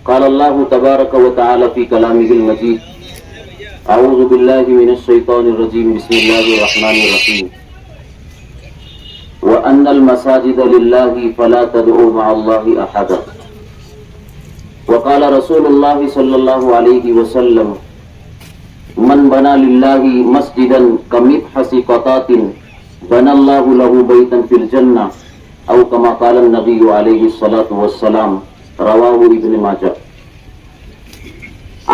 قال الله تبارك وتعالى في كلامه المجيد أعوذ بالله من الشيطان الرجيم بسم الله الرحمن الرحيم وأن المساجد لله فلا تدعوا مع الله أحدا وقال رسول الله صلى الله عليه وسلم من بنى لله مسجدا كمبحث قطات بنى الله له بيتا في الجنة أو كما قال النبي عليه الصلاة والسلام رواہ ابن ماجہ۔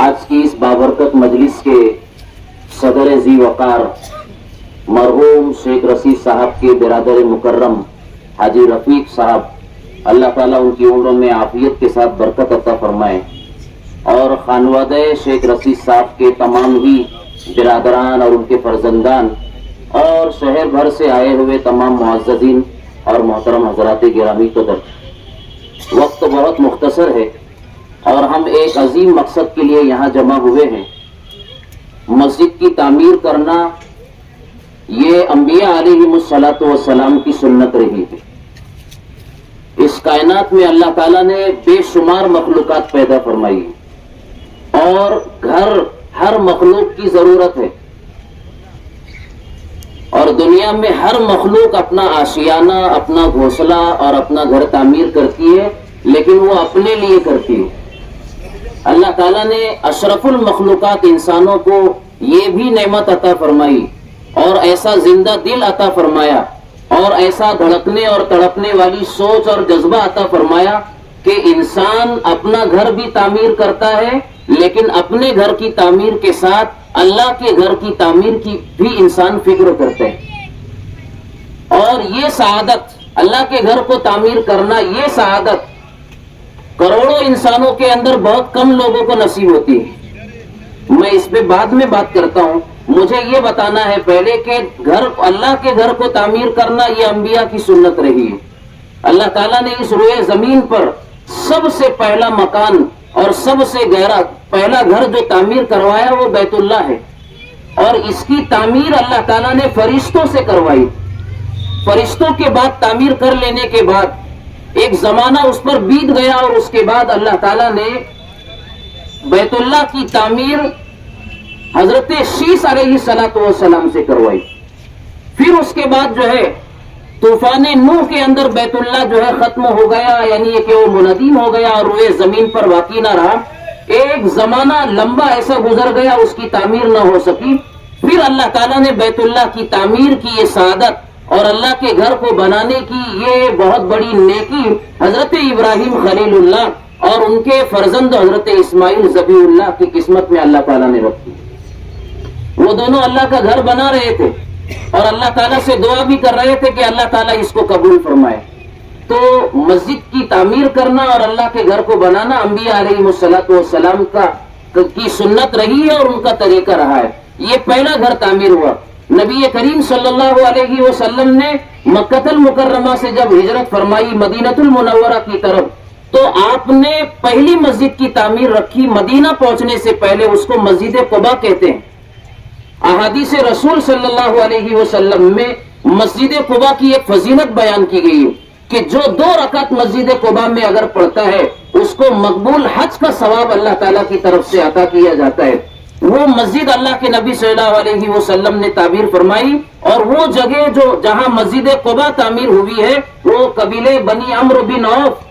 آج کی اس بابرکت مجلس کے صدر ذی وقار مرحوم شیخ رشید صاحب کے برادر مکرم حاجی رفیق صاحب، اللہ تعالیٰ ان کی عمروں میں عافیت کے ساتھ برکت عطا فرمائے، اور خانوادہ شیخ رشید صاحب کے تمام ہی برادران اور ان کے فرزندان اور شہر بھر سے آئے ہوئے تمام معززین اور محترم حضرات گرامی قدر۔ وقت بہت مختصر ہے اور ہم ایک عظیم مقصد کے لیے یہاں جمع ہوئے ہیں۔ مسجد کی تعمیر کرنا یہ انبیاء علیہم الصلاۃ والسلام کی سنت رہی ہے۔ اس کائنات میں اللہ تعالیٰ نے بے شمار مخلوقات پیدا فرمائی اور گھر ہر مخلوق کی ضرورت ہے، اور دنیا میں ہر مخلوق اپنا آشیانہ، اپنا گھونسلہ اور اپنا گھر تعمیر کرتی ہے، لیکن وہ اپنے لیے کرتی ہے۔ اللہ تعالیٰ نے اشرف المخلوقات انسانوں کو یہ بھی نعمت عطا فرمائی اور ایسا زندہ دل عطا فرمایا اور ایسا دھڑکنے اور تڑپنے والی سوچ اور جذبہ عطا فرمایا کہ انسان اپنا گھر بھی تعمیر کرتا ہے، لیکن اپنے گھر کی تعمیر کے ساتھ اللہ کے گھر کی تعمیر کی بھی انسان فکر کرتے ہیں۔ اور یہ سعادت، اللہ کے گھر کو تعمیر کرنا، یہ سعادت کروڑوں انسانوں کے اندر بہت کم لوگوں کو نصیب ہوتی ہے۔ میں اس پہ بعد میں بات کرتا ہوں، مجھے یہ بتانا ہے پہلے کہ اللہ کے گھر کو تعمیر کرنا یہ انبیاء کی سنت رہی ہے۔ اللہ تعالیٰ نے اس روئے زمین پر سب سے پہلا مکان اور سب سے گہرا پہلا گھر جو تعمیر کروایا وہ بیت اللہ ہے، اور اس کی تعمیر اللہ تعالیٰ نے فرشتوں سے کروائی۔ فرشتوں کے بعد تعمیر کر لینے کے بعد ایک زمانہ اس پر بیت گیا، اور اس کے بعد اللہ تعالیٰ نے بیت اللہ کی تعمیر حضرت شیس علیہ السلام سے کروائی۔ پھر اس کے بعد جو ہے طوفان نوح کے اندر بیت اللہ جو ہے ختم ہو گیا، یعنی کہ وہ منہدم ہو گیا اور روئے زمین پر باقی نہ رہا۔ ایک زمانہ لمبا ایسا گزر گیا، اس کی تعمیر نہ ہو سکی۔ پھر اللہ تعالیٰ نے بیت اللہ کی تعمیر کی یہ سعادت اور اللہ کے گھر کو بنانے کی یہ بہت بڑی نیکی حضرت ابراہیم خلیل اللہ اور ان کے فرزند حضرت اسماعیل ذبیح اللہ کی قسمت میں اللہ تعالیٰ نے رکھی۔ وہ دونوں اللہ کا گھر بنا رہے تھے اور اللہ تعالیٰ سے دعا بھی کر رہے تھے کہ اللہ تعالیٰ اس کو قبول فرمائے۔ تو مسجد کی تعمیر کرنا اور اللہ کے گھر کو بنانا انبیاء علیہ الصلوۃ والسلام کی سنت رہی ہے اور ان کا طریقہ رہا ہے۔ یہ پہلا گھر تعمیر ہوا۔ نبی کریم صلی اللہ علیہ وسلم نے مکہ المکرمہ سے جب ہجرت فرمائی مدینہ المنورہ کی طرف، تو آپ نے پہلی مسجد کی تعمیر رکھی۔ مدینہ پہنچنے سے پہلے اس کو مسجد قباء کہتے ہیں۔ احادیث رسول صلی اللہ علیہ وسلم میں مسجد قباء کی ایک فضیلت بیان کی گئی ہے کہ جو 2 رکعت مسجد قباء میں اگر پڑھتا ہے اس کو مقبول حج کا ثواب اللہ تعالیٰ کی طرف سے عطا کیا جاتا ہے۔ وہ مسجد اللہ کے نبی صلی اللہ علیہ وسلم نے تعمیر فرمائی، اور وہ جگہ جہاں مسجد قباء تعمیر ہوئی ہے وہ قبیلے بنی عمرو بن عوف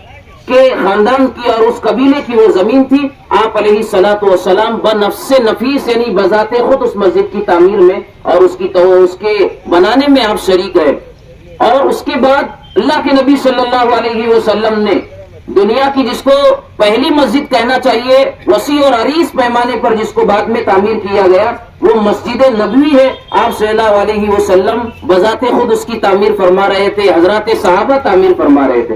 کے خاندان کی اور اس قبیلے کی وہ زمین تھی۔ آپ علیہ الصلوۃ والسلام بنفس نفیس یعنی بذات خود اس مسجد کی تعمیر میں اور اس کے بنانے میں آپ شریک ہیں۔ اور اس کے بعد اللہ کے نبی صلی اللہ علیہ وسلم نے دنیا کی جس کو پہلی مسجد کہنا چاہیے، وسیع اور عریض پیمانے پر جس کو بعد میں تعمیر کیا گیا، وہ مسجد نبوی ہے۔ آپ صلی اللہ علیہ وسلم بذات خود اس کی تعمیر فرما رہے تھے، حضرات صحابہ تعمیر فرما رہے تھے۔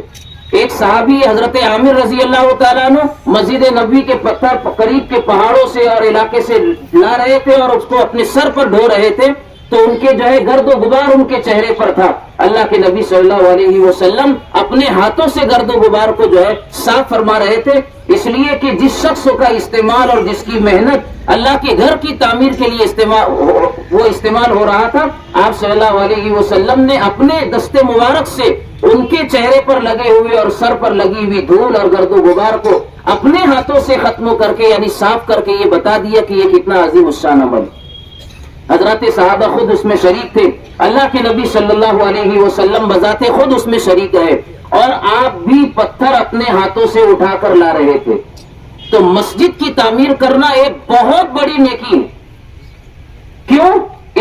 ایک صحابی حضرت عامر رضی اللہ تعالیٰ عنہ مسجد نبوی کے پتھر قریب کے پہاڑوں سے اور علاقے سے لا رہے تھے اور اس کو اپنے سر پر ڈھو رہے تھے، تو ان کے جو ہے گرد و غبار ان کے چہرے پر تھا۔ اللہ کے نبی صلی اللہ علیہ وسلم اپنے ہاتھوں سے گرد و غبار کو جو ہے صاف فرما رہے تھے، اس لیے کہ جس شخص کا استعمال اور جس کی محنت اللہ کے گھر کی تعمیر کے لیے استعمال ہو رہا تھا، آپ صلی اللہ علیہ وسلم نے اپنے دست مبارک سے ان کے چہرے پر لگے ہوئے اور سر پر لگی ہوئی دھول اور گرد و غبار کو اپنے ہاتھوں سے ختم کر کے یعنی صاف کر کے یہ بتا دیا کہ یہ کتنا عظیم الشان عمل. حضرات صحابہ خود اس میں شریک تھے, اللہ کے نبی صلی اللہ علیہ وسلم بذات خود اس میں شریک ہے, اور آپ بھی پتھر اپنے ہاتھوں سے اٹھا کر لا رہے تھے. تو مسجد کی تعمیر کرنا ایک بہت بڑی نیکی ہے. کیوں؟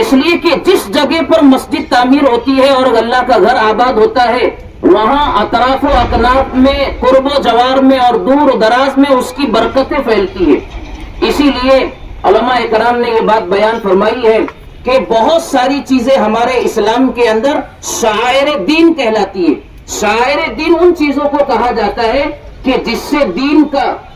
اس لیے کہ جس جگہ پر مسجد تعمیر ہوتی ہے اور اللہ کا گھر آباد ہوتا ہے, وہاں اطراف و اکناف میں, قرب و جوار میں اور دور و دراز میں اس کی برکتیں پھیلتی ہے. اسی لیے علماء اکرام نے یہ بات بیان فرمائی ہے کہ بہت ساری چیزیں ہمارے اسلام کے اندر شعائر دین کہلاتی ہے. شعائر دین ان چیزوں کو کہا جاتا ہے کہ جس سے دین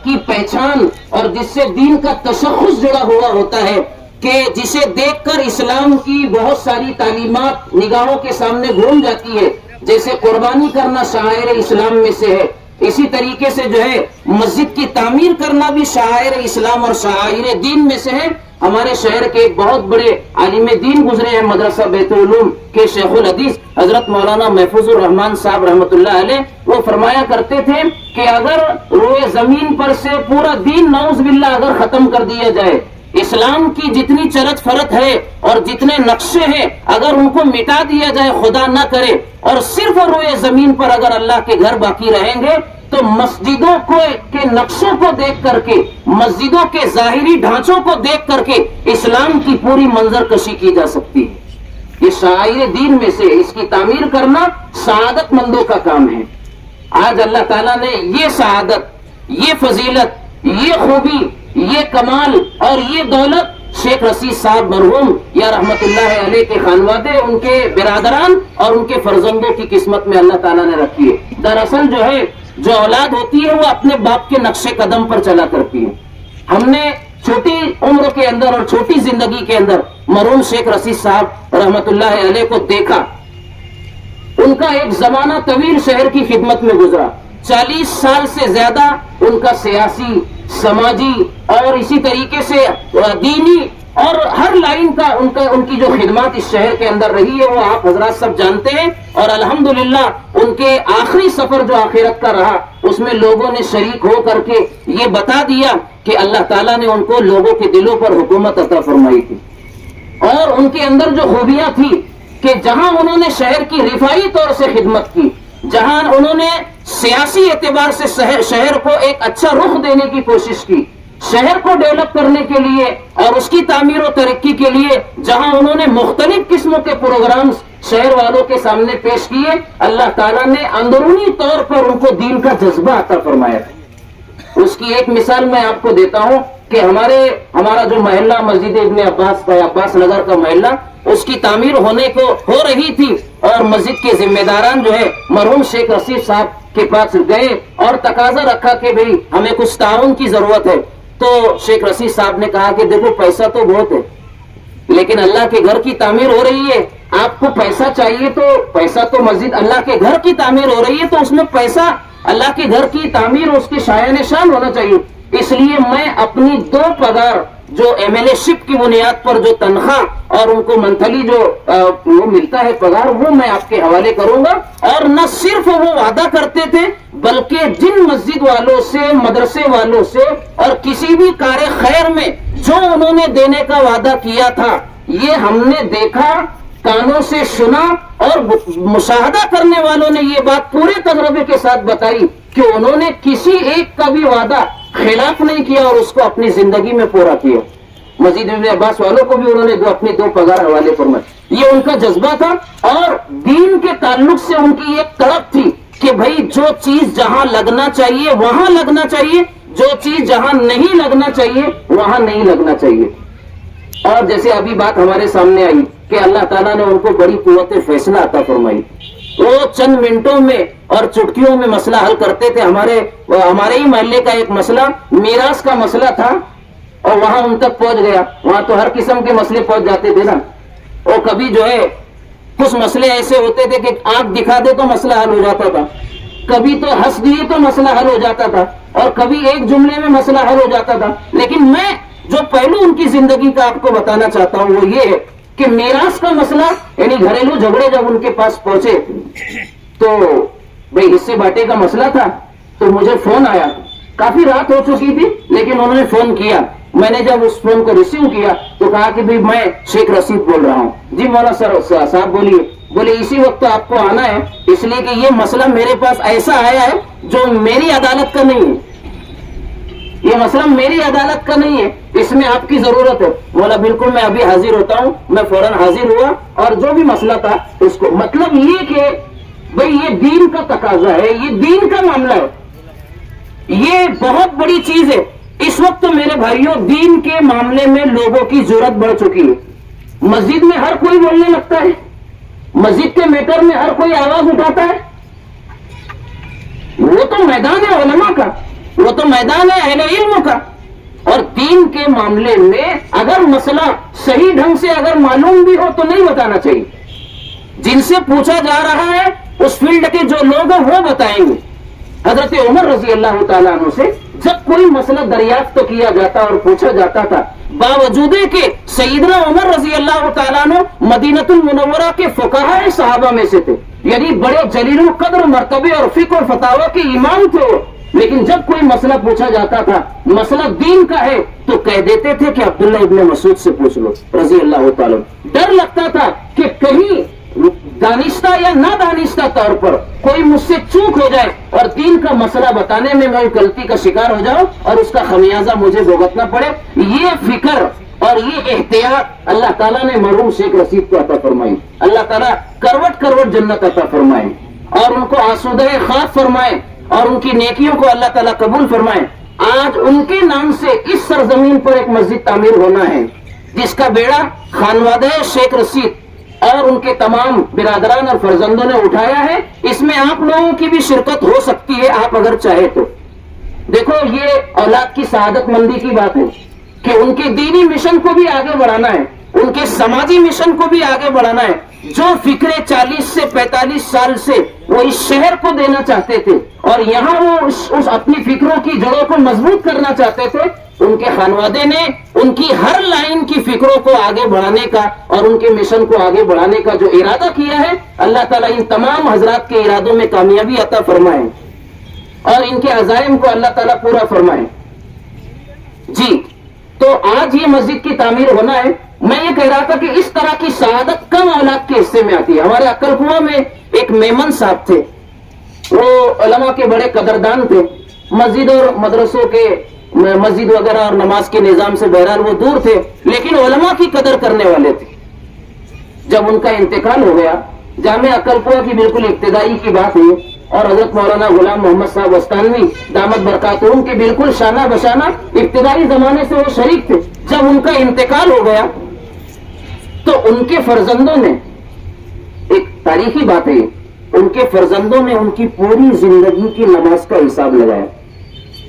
کی پہچان اور جس سے دین کا تشخص جڑا ہوا ہوتا ہے, کہ جسے دیکھ کر اسلام کی بہت ساری تعلیمات نگاہوں کے سامنے گھوم جاتی ہے. جیسے قربانی کرنا شعائر اسلام میں سے ہے, اسی طریقے سے جو ہے مسجد کی تعمیر کرنا بھی شعائر اسلام اور شعائر دین میں سے ہے. ہمارے شہر کے ایک بہت بڑے عالم دین گزرے ہیں مدرسہ بیت العلوم کے شیخ الحدیث حضرت مولانا محفوظ الرحمان صاحب رحمۃ اللہ علیہ, وہ فرمایا کرتے تھے کہ اگر روئے زمین پر سے پورا دین نعوذ باللہ اگر ختم کر دیا جائے, اسلام کی جتنی چرت فرت ہے اور جتنے نقشے ہیں اگر ان کو مٹا دیا جائے, خدا نہ کرے, اور صرف روئے زمین پر اگر اللہ کے گھر باقی رہیں گے, تو مسجدوں کے نقشوں کو دیکھ کر کے, مسجدوں کے ظاہری ڈھانچوں کو دیکھ کر کے اسلام کی پوری منظر کشی کی جا سکتی ہے. یہ شعائر دین میں سے اس کی تعمیر کرنا سعادت مندوں کا کام ہے. آج اللہ تعالیٰ نے یہ سعادت, یہ فضیلت, یہ خوبی, یہ کمال اور یہ دولت شیخ رشید صاحب مرحوم یا رحمت اللہ علیہ کے خانوادے, ان کے برادران اور ان کے فرزندوں کی قسمت میں اللہ تعالیٰ نے رکھی ہے. دراصل جو ہے جو اولاد ہوتی ہے وہ اپنے باپ کے نقش قدم پر چلا کرتی ہے. ہم نے چھوٹی عمر کے اندر اور چھوٹی زندگی کے اندر مرحوم شیخ رشید صاحب رحمت اللہ علیہ کو دیکھا. ان کا ایک زمانہ طویل شہر کی خدمت میں گزرا, 40 سال سے زیادہ ان کا سیاسی, سماجی اور اسی طریقے سے دینی اور ہر لائن کا ان کی جو خدمات اس شہر کے اندر رہی ہے وہ آپ حضرات سب جانتے ہیں. اور الحمدللہ ان کے آخری سفر جو آخرت کا رہا, اس میں لوگوں نے شریک ہو کر کے یہ بتا دیا کہ اللہ تعالیٰ نے ان کو لوگوں کے دلوں پر حکومت عطا فرمائی تھی. اور ان کے اندر جو خوبیاں تھی کہ جہاں انہوں نے شہر کی رفائی طور سے خدمت کی, جہاں انہوں نے سیاسی اعتبار سے شہر کو ایک اچھا رخ دینے کی کوشش کی, شہر کو ڈیولپ کرنے کے لیے اور اس کی تعمیر و ترقی کے لیے جہاں انہوں نے مختلف قسموں کے پروگرامز شہر والوں کے سامنے پیش کیے, اللہ تعالیٰ نے اندرونی طور پر ان کو دین کا جذبہ عطا فرمایا تھا. اس کی ایک مثال میں آپ کو دیتا ہوں کہ ہمارا جو محلہ مسجد ابن عباس کا, عباس نگر کا محلہ, اس کی تعمیر ہونے کو ہو رہی تھی, اور مسجد کے ذمہ داران جو ہے مرحوم شیخ رشید صاحب کے پاس گئے اور تقاضا رکھا کہ بھئی ہمیں کچھ تعاون کی ضرورت ہے. تو شیخ رشید صاحب نے کہا کہ دیکھو پیسہ تو بہت ہے, لیکن اللہ کے گھر کی تعمیر ہو رہی ہے, آپ کو پیسہ چاہیے تو پیسہ تو مسجد اللہ کے گھر کی تعمیر ہو رہی ہے تو اس میں پیسہ اللہ کے گھر کی تعمیر اس کی شایان شان ہونا چاہیے. اس لیے میں اپنی 2 پگار جو ایم ایل اے شپ کی بنیاد پر جو تنخواہ اور ان کو منتھلی جو وہ ملتا ہے پگار, وہ میں آپ کے حوالے کروں گا. اور نہ صرف وہ وعدہ کرتے تھے بلکہ جن مسجد والوں سے, مدرسے والوں سے اور کسی بھی کار خیر میں جو انہوں نے دینے کا وعدہ کیا تھا, یہ ہم نے دیکھا, کانوں سے سنا, اور مشاہدہ کرنے والوں نے یہ بات پورے تجربے کے ساتھ بتائی کہ انہوں نے کسی ایک کا بھی وعدہ خلاف نہیں کیا اور اس کو اپنی زندگی میں پورا کیا. مسجد ابن عباس والوں کو بھی انہوں نے اپنی 2 پگار حوالے فرمائی. یہ ان کا جذبہ تھا, اور دین کے تعلق سے ان کی ایک تڑپ تھی کہ بھئی جو چیز جہاں لگنا چاہیے وہاں لگنا چاہیے, جو چیز جہاں نہیں لگنا چاہیے وہاں نہیں لگنا چاہیے. اور جیسے ابھی بات ہمارے سامنے آئی کہ اللہ تعالیٰ نے ان کو بڑی قوت فیصلہ عطا فرمائی, وہ چند منٹوں میں اور چٹکیوں میں مسئلہ حل کرتے تھے. ہمارے ہی محلے کا ایک مسئلہ میراث کا مسئلہ تھا, اور وہاں ان تک پہنچ گیا. وہاں تو ہر قسم کے مسئلے پہنچ جاتے تھے نا, اور کبھی جو ہے کچھ مسئلے ایسے ہوتے تھے کہ آنکھ دکھا دے تو مسئلہ حل ہو جاتا تھا, کبھی تو ہنس دیے تو مسئلہ حل ہو جاتا تھا, اور کبھی ایک جملے میں مسئلہ حل ہو جاتا تھا. لیکن میں جو پہلو ان کی زندگی کا آپ کو بتانا چاہتا ہوں وہ یہ ہے کہ میراث کا مسئلہ یعنی گھریلو جھگڑے جب ان کے پاس پہنچے تو بھئی حصے باٹے کا مسئلہ تھا, تو مجھے فون آیا کافی رات ہو چکی تھی لیکن انہوں نے فون کیا. میں نے جب اس فون کو ریسیو کیا تو کہا کہ بھائی میں شیخ رشید بول رہا ہوں. جی مولا صاحب بولیے. بولے اسی وقت آپ کو آنا ہے اس لیے کہ یہ مسئلہ میرے پاس ایسا آیا ہے جو میری عدالت کا نہیں ہے. یہ مسئلہ میری عدالت کا نہیں ہے, اس میں آپ کی ضرورت ہے. بولا بالکل میں ابھی حاضر ہوتا ہوں. میں فوراً حاضر ہوا اور جو بھی مسئلہ تھا اس کو, مطلب یہ کہ بھئی یہ دین کا تقاضا ہے, یہ دین کا معاملہ ہے, یہ بہت بڑی چیز ہے. اس وقت تو میرے بھائیوں دین کے معاملے میں لوگوں کی ضرورت بڑھ چکی ہے. مسجد میں ہر کوئی بولنے لگتا ہے, مسجد کے میٹر میں ہر کوئی آواز اٹھاتا ہے. وہ تو میدان ہے علماء کا, وہ تو میدان ہے اہل علم کا. اور دین کے معاملے میں اگر مسئلہ صحیح ڈھنگ سے اگر معلوم بھی ہو تو نہیں بتانا چاہیے. جن سے پوچھا جا رہا ہے اس فیلڈ کے جو لوگ ہیں وہ بتائیں گے. حضرت عمر رضی اللہ تعالیٰ عنہ سے جب کوئی مسئلہ دریافت کیا جاتا اور پوچھا جاتا تھا, باوجود کہ سیدنا عمر رضی اللہ تعالیٰ عنہ مدینہ المنورہ کے فقہاء صحابہ میں سے تھے, یعنی بڑے جلیل القدر مرتبے اور فقہ اور فتاوی کے امام تھے وہ. لیکن جب کوئی مسئلہ پوچھا جاتا تھا, مسئلہ دین کا ہے, تو کہہ دیتے تھے کہ عبداللہ ابن مسعود سے پوچھ لو رضی اللہ تعالیٰ. ڈر لگتا تھا کہ کہیں دانستہ یا نہ دانستہ طور پر کوئی مجھ سے چوک ہو جائے اور دین کا مسئلہ بتانے میں میں غلطی کا شکار ہو جاؤں اور اس کا خمیازہ مجھے بھگتنا پڑے. یہ فکر اور یہ احتیاط اللہ تعالیٰ نے مرحوم شیخ رشید کو عطا فرمائی. اللہ تعالیٰ کروٹ کروٹ جنت عطا فرمائے اور ان کو آسودہ خاص فرمائے اور ان کی نیکیوں کو اللہ تعالیٰ قبول فرمائے. آج ان کے نام سے اس سرزمین پر ایک مسجد تعمیر ہونا ہے جس کا بیڑا خانوادہ شیخ رشید اور ان کے تمام برادران اور فرزندوں نے اٹھایا ہے. اس میں آپ لوگوں کی بھی شرکت ہو سکتی ہے آپ اگر چاہے تو. دیکھو یہ اولاد کی سعادت مندی کی بات ہے کہ ان کے دینی مشن کو بھی آگے بڑھانا ہے, ان کے سماجی مشن کو بھی آگے بڑھانا ہے. جو فکرے 40 سے 45 سال سے وہ اس شہر کو دینا چاہتے تھے اور یہاں وہ اس اپنی فکروں کی جڑوں کو مضبوط کرنا چاہتے تھے, ان کے خانوادے نے ان کی ہر لائن کی فکروں کو آگے بڑھانے کا اور ان کے مشن کو آگے بڑھانے کا جو ارادہ کیا ہے, اللہ تعالیٰ ان تمام حضرات کے ارادوں میں کامیابی عطا فرمائے اور ان کے عزائم کو اللہ تعالیٰ پورا فرمائے. جی تو آج یہ مسجد کی تعمیر ہونا ہے. میں یہ کہہ رہا تھا کہ اس طرح کی سعادت کم اولاد کے حصے میں آتی ہے. ہمارے عقل کنواں میں ایک میمن صاحب تھے, وہ علماء کے بڑے قدردان تھے. مسجد اور مدرسوں کے مسجد وغیرہ اور نماز کے نظام سے بہرحال وہ دور تھے لیکن علماء کی قدر کرنے والے تھے. جب ان کا انتقال ہو گیا, جامع عقل کنواں کی بالکل ابتدائی کی بات ہے اور حضرت مولانا غلام محمد صاحب وستانوی دامت برکاتہم کے بالکل شانہ بشانہ ابتدائی زمانے سے وہ شریک تھے. جب ان کا انتقال ہو گیا تو ان کے فرزندوں نے, ایک تاریخی بات ہے, ان کے فرزندوں نے ان کی پوری زندگی کی نماز کا حساب لگایا.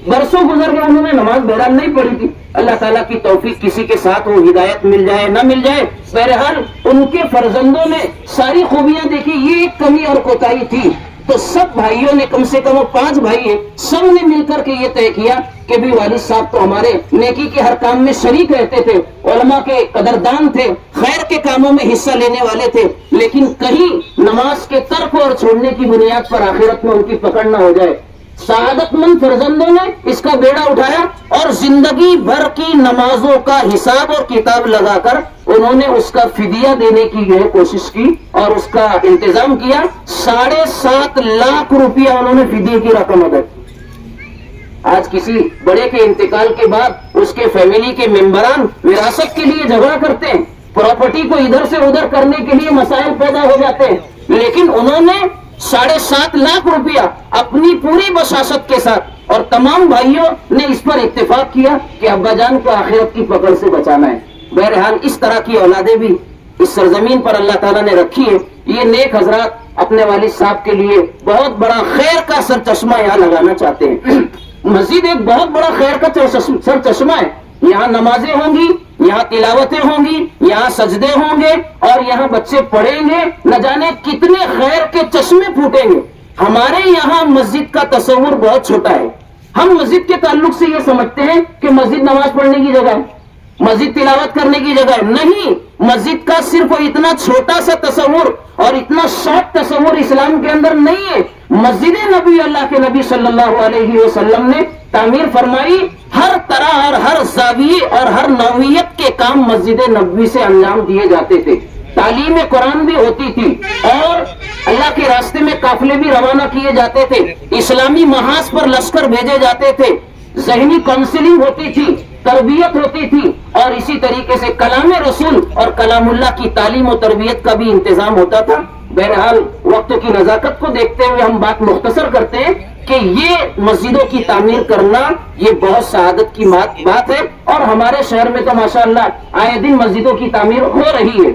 برسوں گزر گئے, انہوں نے نماز بہرحال نہیں پڑھی تھی. اللہ تعالیٰ کی توفیق کسی کے ساتھ وہ ہدایت مل جائے نہ مل جائے, بہرحال ان کے فرزندوں نے ساری خوبیاں دیکھی. یہ ایک کمی اور کوتاہی تھی تو سب بھائیوں نے, کم سے کم وہ 5 بھائی ہیں, سب نے مل کر کے یہ طے کیا کہ بھی والد صاحب تو ہمارے نیکی کے ہر کام میں شریک رہتے تھے, علماء کے قدردان تھے, خیر کے کاموں میں حصہ لینے والے تھے, لیکن کہیں نماز کے ترک اور چھوڑنے کی بنیاد پر آخرت میں ان کی پکڑ نہ ہو جائے. سعادت مند فرزندوں نے اس کا بیڑا اٹھایا اور زندگی بھر کی نمازوں کا حساب اور کتاب لگا کر انہوں نے اس کا فدیہ دینے کی جو ہے کوشش کی اور اس کا انتظام کیا. 7.5 لاکھ روپیہ انہوں نے فدیے کی رقم ادا کی. آج کسی بڑے کے انتقال کے بعد اس کے فیملی کے ممبران وراثت کے لیے جھگڑا کرتے ہیں, پراپرٹی کو ادھر سے ادھر کرنے کے لیے مسائل پیدا ہو جاتے ہیں, لیکن انہوں نے 7.5 لاکھ روپیہ اپنی پوری بشاشت کے ساتھ اور تمام بھائیوں نے اس پر اتفاق کیا کہ ابا جان کو آخرت کی پکڑ سے بچانا ہے. بہرحال اس طرح کی اولادیں بھی اس سرزمین پر اللہ تعالیٰ نے رکھی ہے. یہ نیک حضرات اپنے والد صاحب کے لیے بہت بڑا خیر کا سر چشمہ یہاں لگانا چاہتے ہیں. مسجد ایک بہت بڑا خیر کا سر چشمہ ہے. یہاں نمازیں ہوں گی, یہاں تلاوتیں ہوں گی, یہاں سجدے ہوں گے اور یہاں بچے پڑھیں گے, نہ جانے کتنے خیر کے چشمے پھوٹیں گے. ہمارے یہاں مسجد کا تصور بہت چھوٹا ہے. ہم مسجد کے تعلق سے یہ سمجھتے ہیں کہ مسجد نماز پڑھنے کی جگہ ہے, مسجد تلاوت کرنے کی جگہ ہے. نہیں, مسجد کا صرف اتنا چھوٹا سا تصور اور اتنا شارٹ تصور اسلام کے اندر نہیں ہے. مسجد نبی اللہ کے نبی صلی اللہ علیہ وسلم نے تعمیر فرمائی. ہر طرح اور ہر زاویے اور ہر نوعیت کے کام مسجد نبوی سے انجام دیے جاتے تھے. تعلیم قرآن بھی ہوتی تھی اور اللہ کے راستے میں قافلے بھی روانہ کیے جاتے تھے. اسلامی محاذ پر لشکر بھیجے جاتے تھے. ذہنی کاؤنسلنگ ہوتی تھی, تربیت ہوتی تھی, اور اسی طریقے سے کلام رسول اور کلام اللہ کی تعلیم و تربیت کا بھی انتظام ہوتا تھا. بہرحال وقت کی نزاکت کو دیکھتے ہوئے ہم بات مختصر کرتے ہیں کہ یہ مسجدوں کی تعمیر کرنا یہ بہت سعادت کی بات ہے. اور ہمارے شہر میں تو ماشاءاللہ آئے دن مسجدوں کی تعمیر ہو رہی ہے,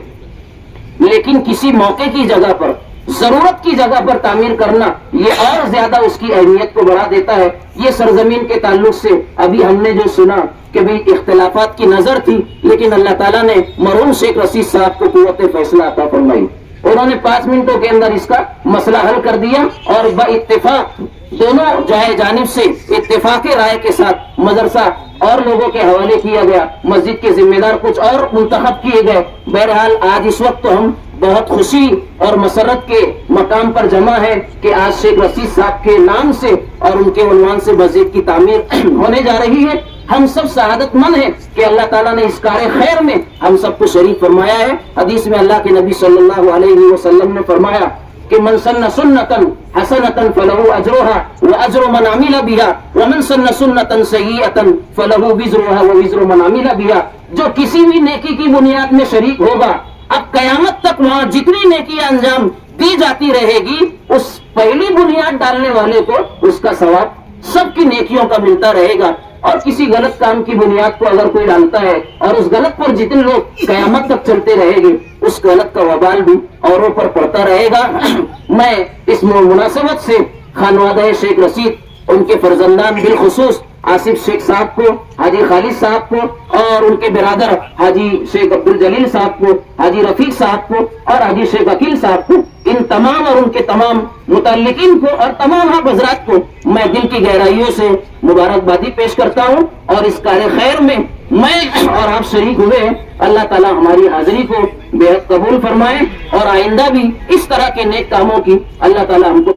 لیکن کسی موقع کی جگہ پر, ضرورت کی جگہ پر تعمیر کرنا یہ اور زیادہ اس کی اہمیت کو بڑھا دیتا ہے. یہ سرزمین کے تعلق سے ابھی ہم نے جو سنا کہ بھی اختلافات کی نظر تھی, لیکن اللہ تعالیٰ نے مرحوم شیخ رشید صاحب کو قوت فیصلہ عطا فرمائی. انہوں نے 5 منٹوں کے اندر اس کا مسئلہ حل کر دیا اور باتفاق دونوں جانب سے اتفاق رائے کے ساتھ مدرسہ اور لوگوں کے حوالے کیا گیا. مسجد کے ذمہ دار کچھ اور منتخب کیے گئے. بہرحال آج اس وقت تو ہم بہت خوشی اور مسرت کے مقام پر جمع ہے کہ آج شیخ رشید صاحب کے نام سے اور ان کے عنوان سے مسجد کی تعمیر ہونے جا رہی ہے. ہم سب سعادت مند ہیں کہ اللہ تعالیٰ نے اس کار خیر میں ہم سب کو شریک فرمایا ہے. حدیث میں اللہ کے نبی صلی اللہ علیہ وسلم نے فرمایا کہ من سن سنتا حسنتا فله اجرها واجر من عمل بها ومن سن سنتا سیئتا فله وزرها ووزر من عمل بها. جو کسی بھی نیکی کی بنیاد میں شریک ہوگا, اب قیامت تک وہاں جتنی نیکیاں انجام دی جاتی رہے گی, اس پہلی بنیاد ڈالنے والے کو اس کا ثواب سب کی نیکیوں کا ملتا رہے گا. اور کسی غلط کام کی بنیاد کو اگر کوئی ڈالتا ہے اور اس غلط پر جتنے لوگ قیامت تک چلتے رہے گے, اس غلط کا وبال بھی اوروں پر پڑتا رہے گا. میں اس مناسبت سے خانوادہ شیخ رشید, ان کے فرزندان بالخصوص آصف شیخ صاحب کو, حاجی خالد صاحب کو, اور ان کے برادر حاجی شیخ عبدالجلیل صاحب کو, حاجی رفیق صاحب کو, اور حاجی شیخ عقیل صاحب کو, ان تمام اور ان کے تمام متعلقین کو اور تمام آپ حضرات کو میں دل کی گہرائیوں سے مبارکبادی پیش کرتا ہوں. اور اس کار خیر میں میں اور آپ شریک ہوئے. اللہ تعالیٰ ہماری حاضری کو بے حد قبول فرمائے اور آئندہ بھی اس طرح کے نیک کاموں کی اللہ تعالیٰ ہم کو